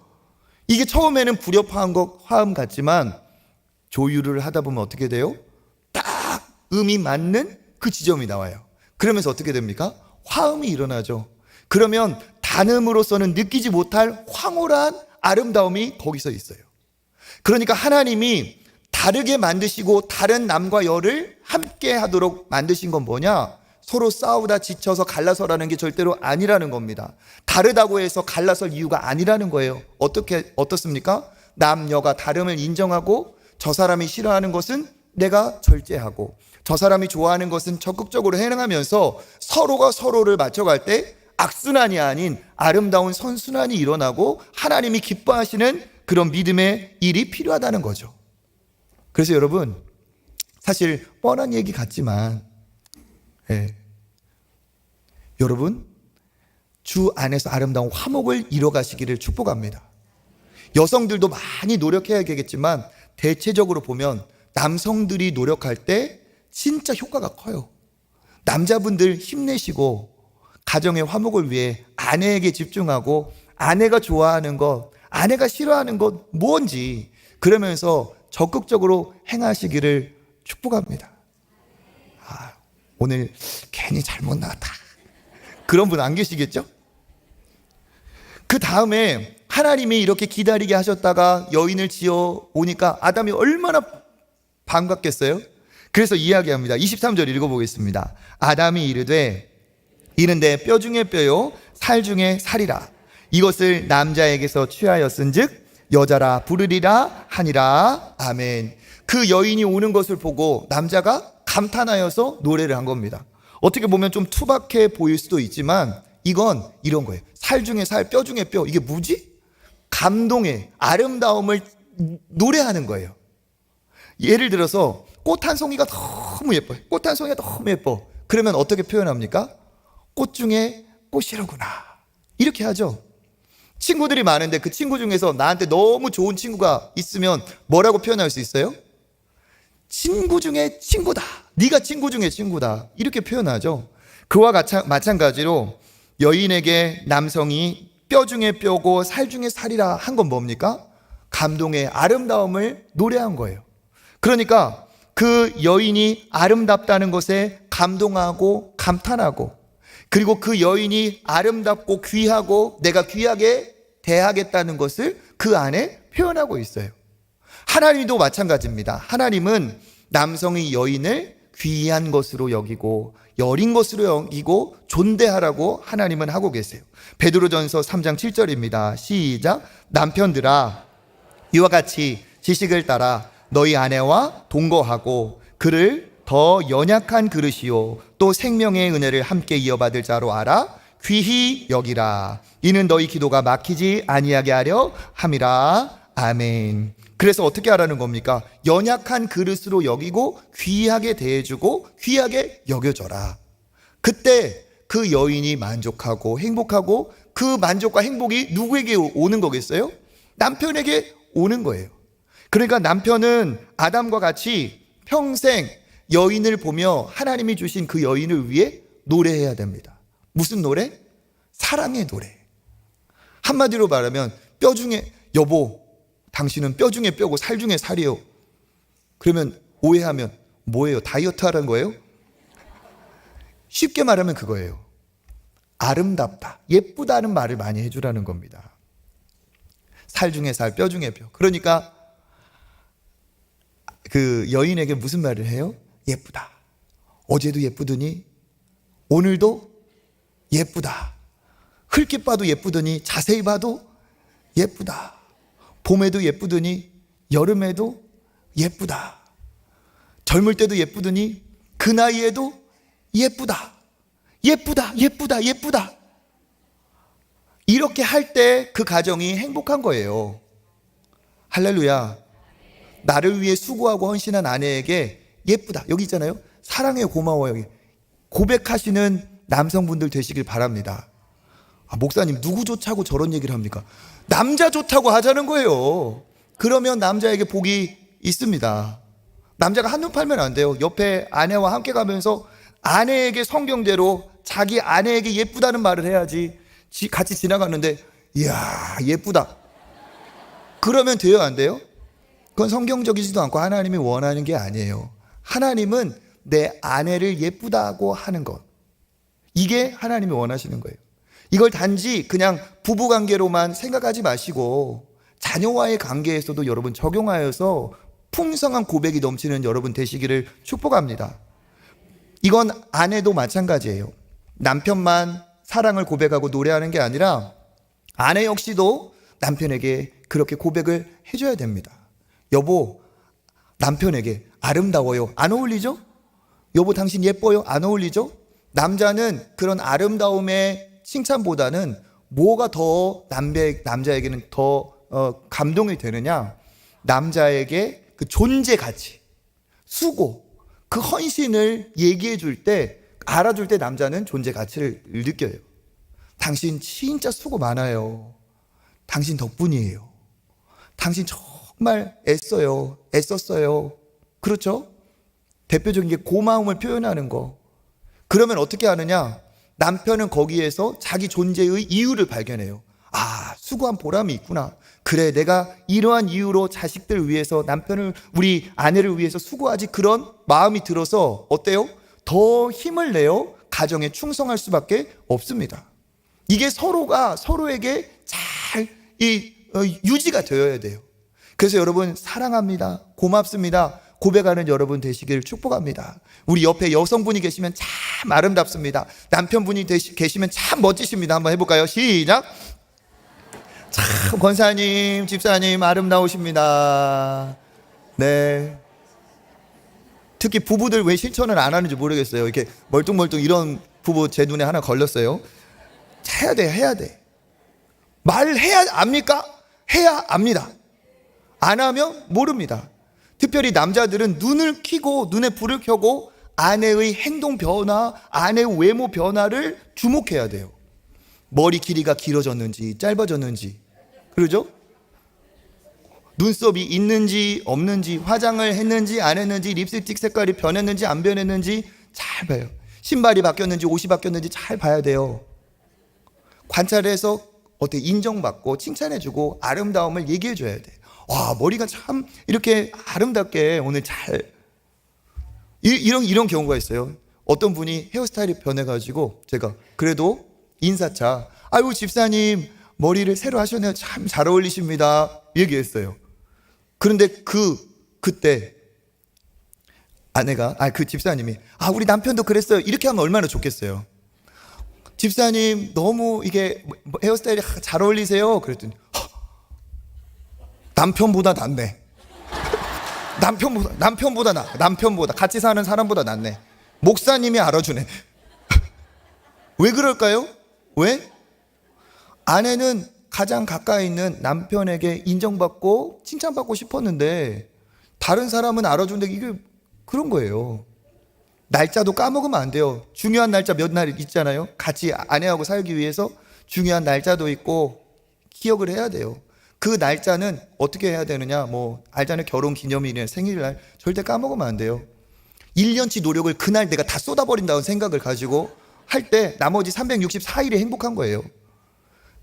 이게 처음에는 불협화음 같지만 조율을 하다 보면 어떻게 돼요? 딱 음이 맞는 그 지점이 나와요. 그러면서 어떻게 됩니까? 화음이 일어나죠. 그러면 단음으로서는 느끼지 못할 황홀한 아름다움이 거기서 있어요. 그러니까 하나님이 다르게 만드시고 다른 남과 여를 함께 하도록 만드신 건 뭐냐? 서로 싸우다 지쳐서 갈라서라는 게 절대로 아니라는 겁니다. 다르다고 해서 갈라설 이유가 아니라는 거예요. 어떻습니까? 남녀가 다름을 인정하고 저 사람이 싫어하는 것은 내가 절제하고 저 사람이 좋아하는 것은 적극적으로 행하면서 서로가 서로를 맞춰갈 때 악순환이 아닌 아름다운 선순환이 일어나고 하나님이 기뻐하시는 그런 믿음의 일이 필요하다는 거죠. 그래서 여러분, 사실 뻔한 얘기 같지만 여러분, 주 안에서 아름다운 화목을 이뤄가시기를 축복합니다. 여성들도 많이 노력해야겠지만 대체적으로 보면 남성들이 노력할 때 진짜 효과가 커요. 남자분들 힘내시고 가정의 화목을 위해 아내에게 집중하고 아내가 좋아하는 것, 아내가 싫어하는 것 뭔지 그러면서 적극적으로 행하시기를 축복합니다. 오늘 괜히 잘못 나왔다. 그런 분 안 계시겠죠? 그 다음에 하나님이 이렇게 기다리게 하셨다가 여인을 지어 오니까 아담이 얼마나 반갑겠어요? 그래서 이야기합니다. 23절 읽어보겠습니다. 아담이 이르되 이는데 뼈 중에 뼈요 살 중에 살이라. 이것을 남자에게서 취하였은즉 여자라 부르리라 하니라. 아멘. 그 여인이 오는 것을 보고 남자가 감탄하여서 노래를 한 겁니다. 어떻게 보면 좀 투박해 보일 수도 있지만 이건 이런 거예요. 살 중에 살, 뼈 중에 뼈. 이게 뭐지? 감동의 아름다움을 노래하는 거예요. 예를 들어서 꽃 한 송이가 너무 예뻐요. 꽃 한 송이가 너무 예뻐. 그러면 어떻게 표현합니까? 꽃 중에 꽃이로구나. 이렇게 하죠. 친구들이 많은데 그 친구 중에서 나한테 너무 좋은 친구가 있으면 뭐라고 표현할 수 있어요? 친구 중에 친구다. 네가 친구 중에 친구다. 이렇게 표현하죠. 그와 마찬가지로 여인에게 남성이 뼈 중에 뼈고 살 중에 살이라 한 건 뭡니까? 감동의 아름다움을 노래한 거예요. 그러니까 그 여인이 아름답다는 것에 감동하고 감탄하고 그리고 그 여인이 아름답고 귀하고 내가 귀하게 대하겠다는 것을 그 안에 표현하고 있어요. 하나님도 마찬가지입니다. 하나님은 남성이 여인을 귀한 것으로 여기고 여린 것으로 여기고 존대하라고 하나님은 하고 계세요. 베드로전서 3장 7절입니다. 시작. 남편들아 이와 같이 지식을 따라 너희 아내와 동거하고 그를 더 연약한 그릇이요 또 생명의 은혜를 함께 이어받을 자로 알아 귀히 여기라. 이는 너희 기도가 막히지 아니하게 하려 함이라. 아멘. 그래서 어떻게 하라는 겁니까? 연약한 그릇으로 여기고 귀하게 대해주고 귀하게 여겨줘라. 그때 그 여인이 만족하고 행복하고 그 만족과 행복이 누구에게 오는 거겠어요? 남편에게 오는 거예요. 그러니까 남편은 아담과 같이 평생 여인을 보며 하나님이 주신 그 여인을 위해 노래해야 됩니다. 무슨 노래? 사랑의 노래. 한마디로 말하면 뼈 중에 여보 당신은 뼈 중에 뼈고 살 중에 살이요. 그러면 오해하면 뭐예요? 다이어트 하라는 거예요? 쉽게 말하면 그거예요. 아름답다, 예쁘다는 말을 많이 해주라는 겁니다. 살 중에 살, 뼈 중에 뼈. 그러니까 그 여인에게 무슨 말을 해요? 예쁘다. 어제도 예쁘더니 오늘도 예쁘다. 흘낏 봐도 예쁘더니 자세히 봐도 예쁘다. 봄에도 예쁘더니 여름에도 예쁘다. 젊을 때도 예쁘더니 그 나이에도 예쁘다. 예쁘다. 예쁘다. 예쁘다. 이렇게 할 때 그 가정이 행복한 거예요. 할렐루야. 나를 위해 수고하고 헌신한 아내에게 예쁘다. 여기 있잖아요. 사랑해, 고마워요. 고백하시는 남성분들 되시길 바랍니다. 목사님, 누구 좋다고 저런 얘기를 합니까? 남자 좋다고 하자는 거예요. 그러면 남자에게 복이 있습니다. 남자가 한눈 팔면 안 돼요. 옆에 아내와 함께 가면서 아내에게 성경대로 자기 아내에게 예쁘다는 말을 해야지. 같이 지나갔는데 이야 예쁘다 그러면 돼요, 안 돼요? 그건 성경적이지도 않고 하나님이 원하는 게 아니에요. 하나님은 내 아내를 예쁘다고 하는 것, 이게 하나님이 원하시는 거예요. 이걸 단지 그냥 부부관계로만 생각하지 마시고 자녀와의 관계에서도 여러분 적용하여서 풍성한 고백이 넘치는 여러분 되시기를 축복합니다. 이건 아내도 마찬가지예요. 남편만 사랑을 고백하고 노래하는 게 아니라 아내 역시도 남편에게 그렇게 고백을 해줘야 됩니다. 여보, 남편에게 아름다워요. 안 어울리죠? 여보, 당신 예뻐요. 안 어울리죠? 남자는 그런 아름다움의 칭찬보다는 뭐가 더 남자에게는 더 감동이 되느냐? 남자에게 그 존재 가치, 수고, 그 헌신을 얘기해 줄 때, 알아줄 때 남자는 존재 가치를 느껴요. 당신 진짜 수고 많아요. 당신 덕분이에요. 당신 정말 애썼어요. 그렇죠? 대표적인 게 고마움을 표현하는 거. 그러면 어떻게 하느냐? 남편은 거기에서 자기 존재의 이유를 발견해요. 아, 수고한 보람이 있구나. 그래, 내가 이러한 이유로 자식들 위해서, 남편을, 우리 아내를 위해서 수고하지. 그런 마음이 들어서 어때요? 더 힘을 내어 가정에 충성할 수밖에 없습니다. 이게 서로가 서로에게 잘 유지가 되어야 돼요. 그래서 여러분, 사랑합니다, 고맙습니다 고백하는 여러분 되시길 축복합니다. 우리 옆에 여성분이 계시면 참 아름답습니다. 남편분이 계시면 참 멋지십니다. 한번 해볼까요? 시작. 참 권사님, 집사님 아름다우십니다. 네. 특히 부부들 왜 실천을 안 하는지 모르겠어요. 이렇게 멀뚱멀뚱 이런 부부 제 눈에 하나 걸렸어요. 해야 돼. 말해야 압니까? 해야 압니다. 안 하면 모릅니다. 특별히 남자들은 눈을 켜고, 눈에 불을 켜고 아내의 행동 변화, 아내의 외모 변화를 주목해야 돼요. 머리 길이가 길어졌는지 짧아졌는지, 그러죠? 눈썹이 있는지 없는지, 화장을 했는지 안 했는지, 립스틱 색깔이 변했는지 안 변했는지 잘 봐요. 신발이 바뀌었는지 옷이 바뀌었는지 잘 봐야 돼요. 관찰해서 어떻게 인정받고 칭찬해주고 아름다움을 얘기해줘야 돼. 와, 머리가 참 이렇게 아름답게 오늘 잘, 이런 경우가 있어요. 어떤 분이 헤어스타일이 변해가지고 제가 그래도 인사차, 아유 집사님 머리를 새로 하셨네요. 참 잘 어울리십니다 얘기했어요. 그런데 그때 아내가, 그 집사님이, 우리 남편도 그랬어요 이렇게 하면 얼마나 좋겠어요. 집사님 너무 이게 헤어스타일이 잘 어울리세요 그랬더니 남편보다 낫네. 남편보다 같이 사는 사람보다 낫네. 목사님이 알아주네. 왜 그럴까요? 왜? 아내는 가장 가까이 있는 남편에게 인정받고 칭찬받고 싶었는데 다른 사람은 알아주는데 이게 그런 거예요. 날짜도 까먹으면 안 돼요. 중요한 날짜 몇 날 있잖아요. 같이 아내하고 살기 위해서 중요한 날짜도 있고 기억을 해야 돼요. 그 날짜는 어떻게 해야 되느냐, 알잖아요. 결혼 기념일이나 생일날 절대 까먹으면 안 돼요. 1년치 노력을 그날 내가 다 쏟아버린다는 생각을 가지고 할 때 나머지 364일이 행복한 거예요.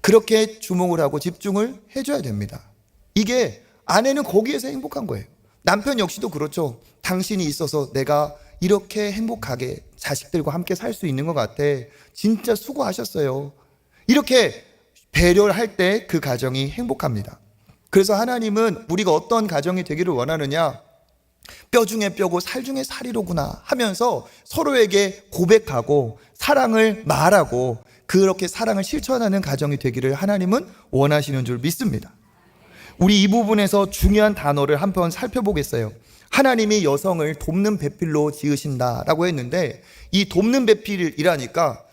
그렇게 주목을 하고 집중을 해줘야 됩니다. 이게 아내는 거기에서 행복한 거예요. 남편 역시도 그렇죠. 당신이 있어서 내가 이렇게 행복하게 자식들과 함께 살 수 있는 것 같아. 진짜 수고하셨어요. 이렇게 배려를 할 때 그 가정이 행복합니다. 그래서 하나님은 우리가 어떤 가정이 되기를 원하느냐, 뼈 중에 뼈고 살 중에 살이로구나 하면서 서로에게 고백하고 사랑을 말하고 그렇게 사랑을 실천하는 가정이 되기를 하나님은 원하시는 줄 믿습니다. 우리 이 부분에서 중요한 단어를 한번 살펴보겠어요. 하나님이 여성을 돕는 배필로 지으신다라고 했는데, 이 돕는 배필이라니까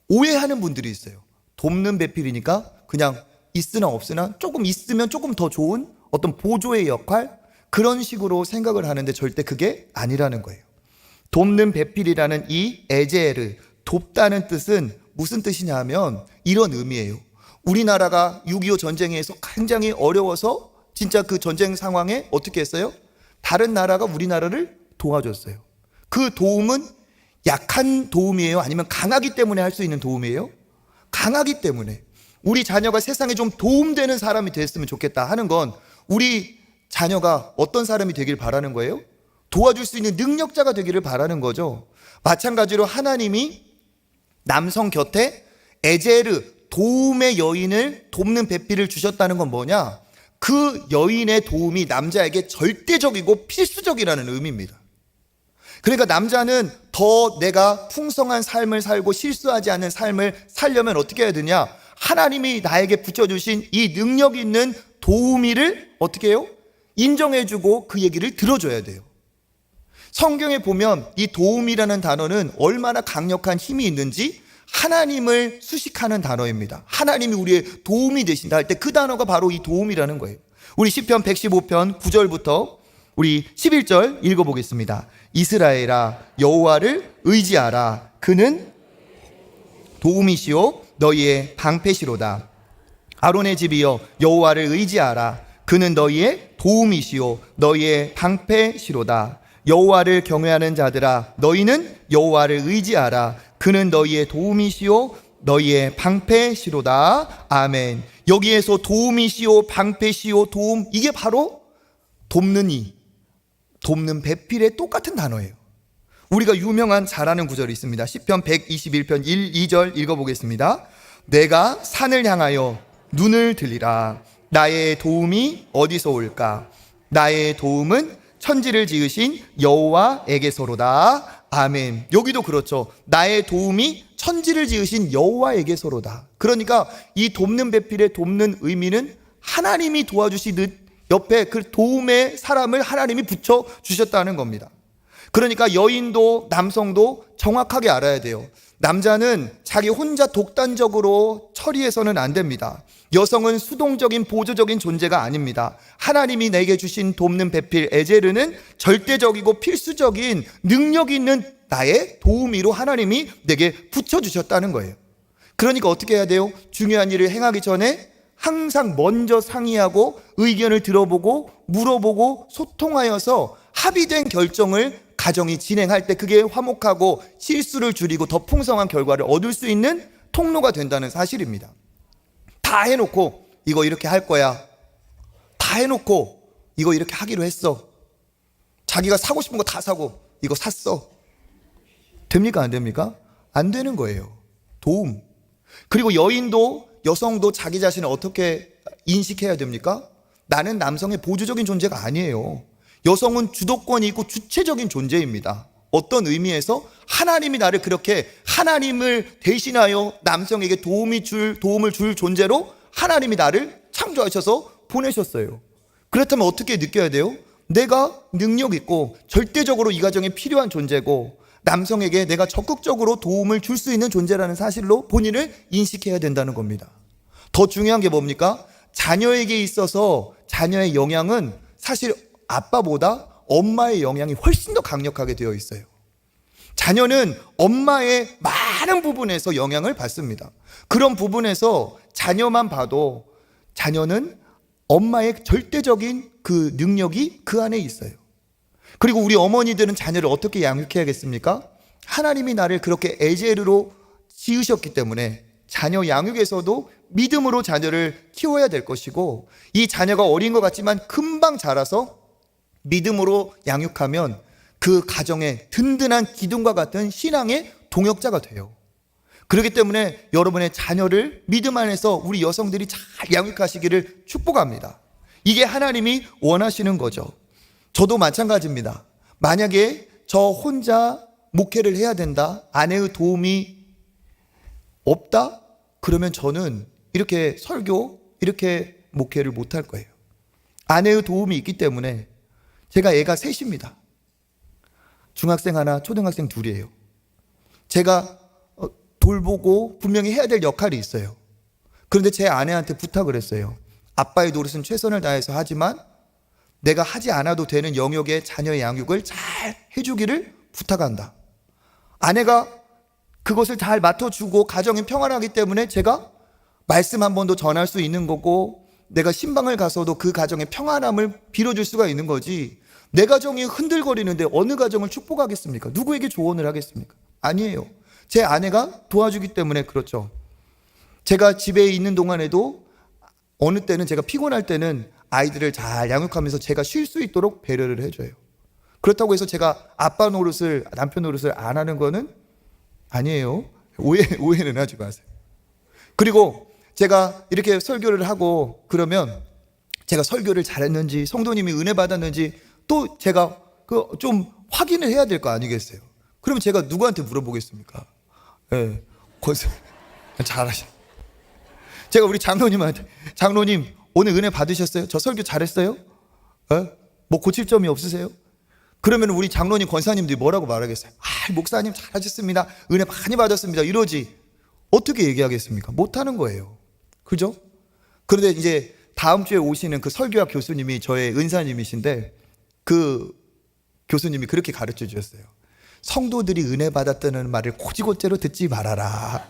오해하는 분들이 있어요. 돕는 배필이니까 그냥 있으나 없으나 조금 있으면 조금 더 좋은 어떤 보조의 역할, 그런 식으로 생각을 하는데 절대 그게 아니라는 거예요. 돕는 배필이라는 이 에제르, 돕다는 뜻은 무슨 뜻이냐 하면 이런 의미예요. 우리나라가 6.25 전쟁에서 굉장히 어려워서 진짜 그 전쟁 상황에 어떻게 했어요? 다른 나라가 우리나라를 도와줬어요. 그 도움은 약한 도움이에요? 아니면 강하기 때문에 할 수 있는 도움이에요? 강하기 때문에. 우리 자녀가 세상에 좀 도움되는 사람이 됐으면 좋겠다 하는 건 우리 자녀가 어떤 사람이 되길 바라는 거예요? 도와줄 수 있는 능력자가 되기를 바라는 거죠. 마찬가지로 하나님이 남성 곁에 에제르, 도움의 여인을 돕는 배필을 주셨다는 건 뭐냐? 그 여인의 도움이 남자에게 절대적이고 필수적이라는 의미입니다. 그러니까 남자는 더 내가 풍성한 삶을 살고 실수하지 않는 삶을 살려면 어떻게 해야 되냐? 하나님이 나에게 붙여주신 이 능력 있는 도우미를 어떻게 해요? 인정해주고 그 얘기를 들어줘야 돼요. 성경에 보면 이 도움이라는 단어는 얼마나 강력한 힘이 있는지 하나님을 수식하는 단어입니다. 하나님이 우리의 도움이 되신다 할 때 그 단어가 바로 이 도움이라는 거예요. 우리 시편 115편 9절부터 우리 11절 읽어보겠습니다. 이스라엘아, 여호와를 의지하라. 그는 도움이시오 너희의 방패시로다. 아론의 집이여, 여호와를 의지하라. 그는 너희의 도움이시오 너희의 방패시로다. 여호와를 경외하는 자들아, 너희는 여호와를 의지하라. 그는 너희의 도움이시오 너희의 방패시로다. 아멘. 여기에서 도움이시오, 방패시오, 도움, 이게 바로 돕는 이, 돕는 배필의 똑같은 단어예요. 우리가 유명한 잘 아는 구절이 있습니다. 시편 121편 1, 2절 읽어보겠습니다. 내가 산을 향하여 눈을 들리라. 나의 도움이 어디서 올까? 나의 도움은 천지를 지으신 여호와에게서로다. 아멘. 여기도 그렇죠. 나의 도움이 천지를 지으신 여호와에게서로다. 그러니까 이 돕는 배필의 돕는 의미는 하나님이 도와주시듯 옆에 그 도움의 사람을 하나님이 붙여 주셨다는 겁니다. 그러니까 여인도 남성도 정확하게 알아야 돼요. 남자는 자기 혼자 독단적으로 처리해서는 안 됩니다. 여성은 수동적인 보조적인 존재가 아닙니다. 하나님이 내게 주신 돕는 배필 에제르는 절대적이고 필수적인 능력 있는 나의 도우미로 하나님이 내게 붙여주셨다는 거예요. 그러니까 어떻게 해야 돼요? 중요한 일을 행하기 전에 항상 먼저 상의하고 의견을 들어보고 물어보고 소통하여서 합의된 결정을 가정이 진행할 때 그게 화목하고 실수를 줄이고 더 풍성한 결과를 얻을 수 있는 통로가 된다는 사실입니다. 다 해놓고 이거 이렇게 할 거야. 다 해놓고 이거 이렇게 하기로 했어. 자기가 사고 싶은 거 다 사고 이거 샀어. 됩니까? 안 됩니까? 안 되는 거예요. 도움. 그리고 여인도 여성도 자기 자신을 어떻게 인식해야 됩니까? 나는 남성의 보조적인 존재가 아니에요. 여성은 주도권이 있고 주체적인 존재입니다. 어떤 의미에서 하나님이 나를 그렇게 하나님을 대신하여 남성에게 도움을 줄 존재로 하나님이 나를 창조하셔서 보내셨어요. 그렇다면 어떻게 느껴야 돼요? 내가 능력 있고 절대적으로 이 가정에 필요한 존재고 남성에게 내가 적극적으로 도움을 줄 수 있는 존재라는 사실로 본인을 인식해야 된다는 겁니다. 더 중요한 게 뭡니까? 자녀에게 있어서 자녀의 영향은 사실 아빠보다 엄마의 영향이 훨씬 더 강력하게 되어 있어요. 자녀는 엄마의 많은 부분에서 영향을 받습니다. 그런 부분에서 자녀만 봐도 자녀는 엄마의 절대적인 그 능력이 그 안에 있어요. 그리고 우리 어머니들은 자녀를 어떻게 양육해야겠습니까? 하나님이 나를 그렇게 에제르로 지으셨기 때문에 자녀 양육에서도 믿음으로 자녀를 키워야 될 것이고, 이 자녀가 어린 것 같지만 금방 자라서 믿음으로 양육하면 그 가정의 든든한 기둥과 같은 신앙의 동역자가 돼요. 그렇기 때문에 여러분의 자녀를 믿음 안에서 우리 여성들이 잘 양육하시기를 축복합니다. 이게 하나님이 원하시는 거죠. 저도 마찬가지입니다. 만약에 저 혼자 목회를 해야 된다, 아내의 도움이 없다? 그러면 저는 이렇게 설교, 이렇게 목회를 못할 거예요. 아내의 도움이 있기 때문에. 제가 애가 셋입니다. 중학생 하나, 초등학생 둘이에요. 제가 돌보고 분명히 해야 될 역할이 있어요. 그런데 제 아내한테 부탁을 했어요. 아빠의 노릇은 최선을 다해서 하지만 내가 하지 않아도 되는 영역의 자녀의 양육을 잘 해주기를 부탁한다. 아내가 그것을 잘 맡아주고 가정이 평안하기 때문에 제가 말씀 한 번도 전할 수 있는 거고, 내가 신방을 가서도 그 가정의 평안함을 빌어줄 수가 있는 거지, 내 가정이 흔들거리는데 어느 가정을 축복하겠습니까? 누구에게 조언을 하겠습니까? 아니에요. 제 아내가 도와주기 때문에 그렇죠. 제가 집에 있는 동안에도 어느 때는 제가 피곤할 때는 아이들을 잘 양육하면서 제가 쉴 수 있도록 배려를 해줘요. 그렇다고 해서 제가 아빠 노릇을, 남편 노릇을 안 하는 거는 아니에요. 오해는 하지 마세요. 그리고 제가 이렇게 설교를 하고 그러면 제가 설교를 잘했는지, 성도님이 은혜 받았는지 또 제가 좀 확인을 해야 될 거 아니겠어요? 그러면 제가 누구한테 물어보겠습니까? 예, 잘하셔. 제가 우리 장로님한테, 장로님 오늘 은혜 받으셨어요? 저 설교 잘했어요? 뭐 고칠 점이 없으세요? 그러면 우리 장로님, 권사님들이 뭐라고 말하겠어요? 목사님 잘하셨습니다, 은혜 많이 받았습니다, 이러지. 어떻게 얘기하겠습니까? 못하는 거예요. 그죠? 그런데 이제 다음 주에 오시는 그 설교학 교수님이 저의 은사님이신데, 그 교수님이 그렇게 가르쳐 주셨어요. 성도들이 은혜 받았다는 말을 고지고대로 듣지 말아라.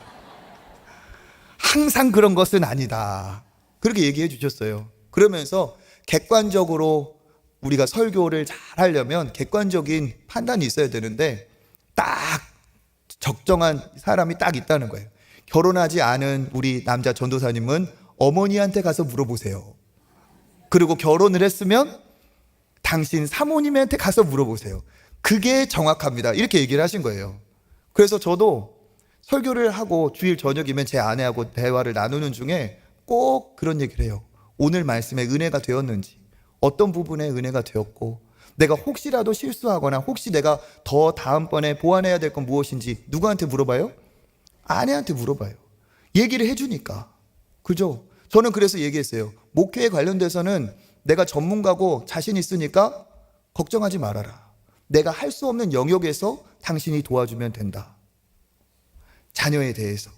항상 그런 것은 아니다. 그렇게 얘기해 주셨어요. 그러면서 객관적으로 우리가 설교를 잘 하려면 객관적인 판단이 있어야 되는데, 딱 적정한 사람이 딱 있다는 거예요. 결혼하지 않은 우리 남자 전도사님은 어머니한테 가서 물어보세요. 그리고 결혼을 했으면 당신 사모님한테 가서 물어보세요. 그게 정확합니다. 이렇게 얘기를 하신 거예요. 그래서 저도 설교를 하고 주일 저녁이면 제 아내하고 대화를 나누는 중에 꼭 그런 얘기를 해요. 오늘 말씀에 은혜가 되었는지, 어떤 부분에 은혜가 되었고, 내가 혹시라도 실수하거나 혹시 내가 더 다음번에 보완해야 될 건 무엇인지 누구한테 물어봐요? 아내한테 물어봐요. 얘기를 해주니까. 그죠? 저는 그래서 얘기했어요. 목회에 관련돼서는 내가 전문가고 자신 있으니까 걱정하지 말아라. 내가 할 수 없는 영역에서 당신이 도와주면 된다. 자녀에 대해서.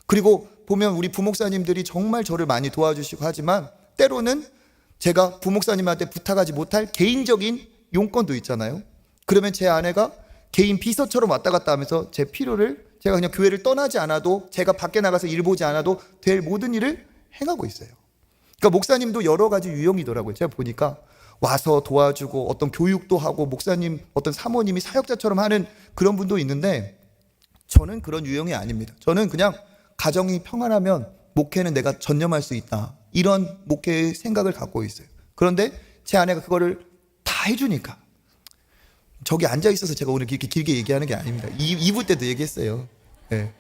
그리고 보면 우리 부목사님들이 정말 저를 많이 도와주시고 하지만 때로는 제가 부목사님한테 부탁하지 못할 개인적인 용건도 있잖아요. 그러면 제 아내가 개인 비서처럼 왔다 갔다 하면서 제 필요를, 제가 그냥 교회를 떠나지 않아도, 제가 밖에 나가서 일 보지 않아도 될 모든 일을 행하고 있어요. 그러니까 목사님도 여러 가지 유형이더라고요. 제가 보니까 와서 도와주고 어떤 교육도 하고, 목사님, 어떤 사모님이 사역자처럼 하는 그런 분도 있는데, 저는 그런 유형이 아닙니다. 저는 그냥 가정이 평안하면 목회는 내가 전념할 수 있다, 이런 목회의 생각을 갖고 있어요. 그런데 제 아내가 그거를 다 해주니까. 저기 앉아있어서 제가 오늘 이렇게 길게 얘기하는 게 아닙니다. 2부 때도 얘기했어요. 네.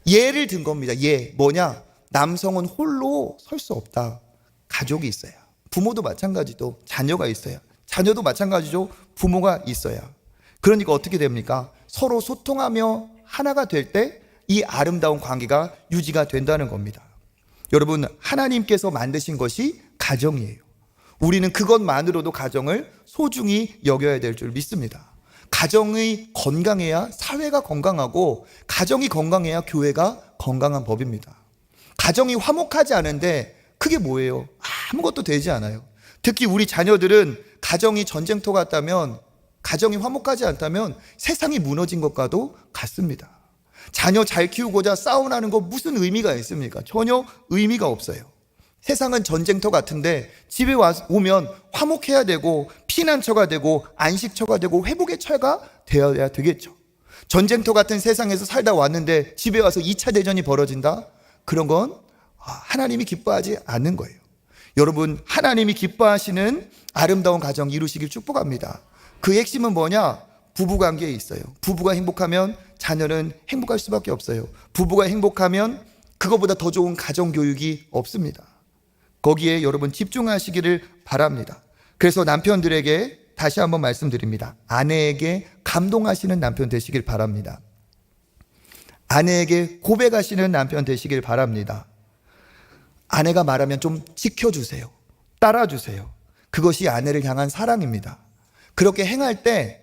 예를 든 겁니다. 뭐냐? 남성은 홀로 설 수 없다. 가족이 있어야. 부모도 마찬가지죠. 자녀가 있어야. 자녀도 마찬가지죠. 부모가 있어야. 그러니까 어떻게 됩니까? 서로 소통하며 하나가 될 때 이 아름다운 관계가 유지가 된다는 겁니다. 여러분, 하나님께서 만드신 것이 가정이에요. 우리는 그것만으로도 가정을 소중히 여겨야 될 줄 믿습니다. 가정이 건강해야 사회가 건강하고, 가정이 건강해야 교회가 건강한 법입니다. 가정이 화목하지 않은데 그게 뭐예요? 아무것도 되지 않아요. 특히 우리 자녀들은 가정이 전쟁터 같다면, 가정이 화목하지 않다면 세상이 무너진 것과도 같습니다. 자녀 잘 키우고자 싸움하는 거 무슨 의미가 있습니까? 전혀 의미가 없어요. 세상은 전쟁터 같은데 집에 오면 화목해야 되고, 피난처가 되고, 안식처가 되고, 회복의 처가 되어야 되겠죠. 전쟁터 같은 세상에서 살다 왔는데 집에 와서 2차 대전이 벌어진다? 그런 건 하나님이 기뻐하지 않는 거예요. 여러분, 하나님이 기뻐하시는 아름다운 가정 이루시길 축복합니다. 그 핵심은 뭐냐? 부부관계에 있어요. 부부가 행복하면 자녀는 행복할 수밖에 없어요. 부부가 행복하면 그거보다 더 좋은 가정교육이 없습니다. 거기에 여러분 집중하시기를 바랍니다. 그래서 남편들에게 다시 한번 말씀드립니다. 아내에게 감동하시는 남편 되시길 바랍니다. 아내에게 고백하시는 남편 되시길 바랍니다. 아내가 말하면 좀 지켜주세요. 따라주세요. 그것이 아내를 향한 사랑입니다. 그렇게 행할 때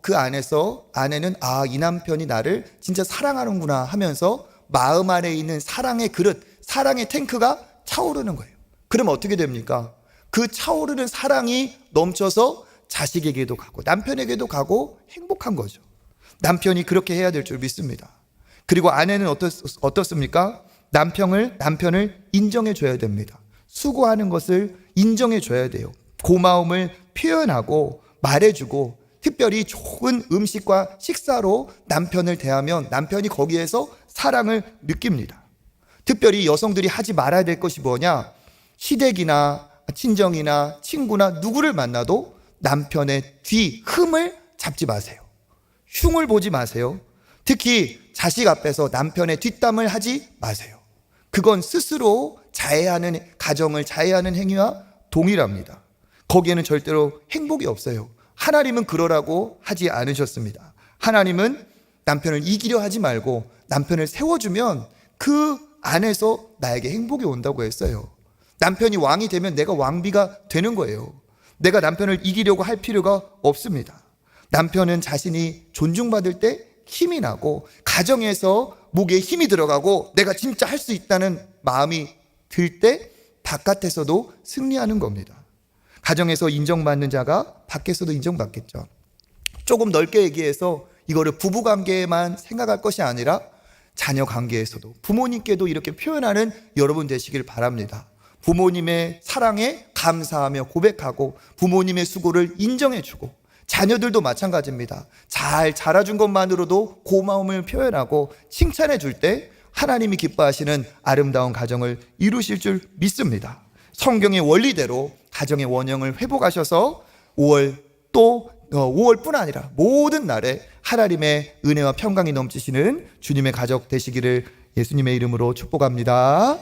그 안에서 아내는 이 남편이 나를 진짜 사랑하는구나 하면서 마음 안에 있는 사랑의 그릇, 사랑의 탱크가 차오르는 거예요. 그럼 어떻게 됩니까? 그 차오르는 사랑이 넘쳐서 자식에게도 가고 남편에게도 가고 행복한 거죠. 남편이 그렇게 해야 될 줄 믿습니다. 그리고 아내는 어떻습니까? 남편을 인정해 줘야 됩니다. 수고하는 것을 인정해 줘야 돼요. 고마움을 표현하고 말해주고, 특별히 좋은 음식과 식사로 남편을 대하면 남편이 거기에서 사랑을 느낍니다. 특별히 여성들이 하지 말아야 될 것이 뭐냐? 시댁이나 친정이나 친구나 누구를 만나도 남편의 뒤 흠을 잡지 마세요. 흉을 보지 마세요. 특히 자식 앞에서 남편의 뒷담을 하지 마세요. 그건 스스로 자해하는, 가정을 자해하는 행위와 동일합니다. 거기에는 절대로 행복이 없어요. 하나님은 그러라고 하지 않으셨습니다. 하나님은 남편을 이기려 하지 말고 남편을 세워주면 그 안에서 나에게 행복이 온다고 했어요. 남편이 왕이 되면 내가 왕비가 되는 거예요. 내가 남편을 이기려고 할 필요가 없습니다. 남편은 자신이 존중받을 때 힘이 나고, 가정에서 목에 힘이 들어가고 내가 진짜 할 수 있다는 마음이 들 때 바깥에서도 승리하는 겁니다. 가정에서 인정받는 자가 밖에서도 인정받겠죠. 조금 넓게 얘기해서 이거를 부부관계에만 생각할 것이 아니라 자녀 관계에서도, 부모님께도 이렇게 표현하는 여러분 되시길 바랍니다. 부모님의 사랑에 감사하며 고백하고 부모님의 수고를 인정해주고, 자녀들도 마찬가지입니다. 잘 자라준 것만으로도 고마움을 표현하고 칭찬해 줄 때 하나님이 기뻐하시는 아름다운 가정을 이루실 줄 믿습니다. 성경의 원리대로 가정의 원형을 회복하셔서 5월뿐 아니라 모든 날에 하나님의 은혜와 평강이 넘치시는 주님의 가족 되시기를 예수님의 이름으로 축복합니다.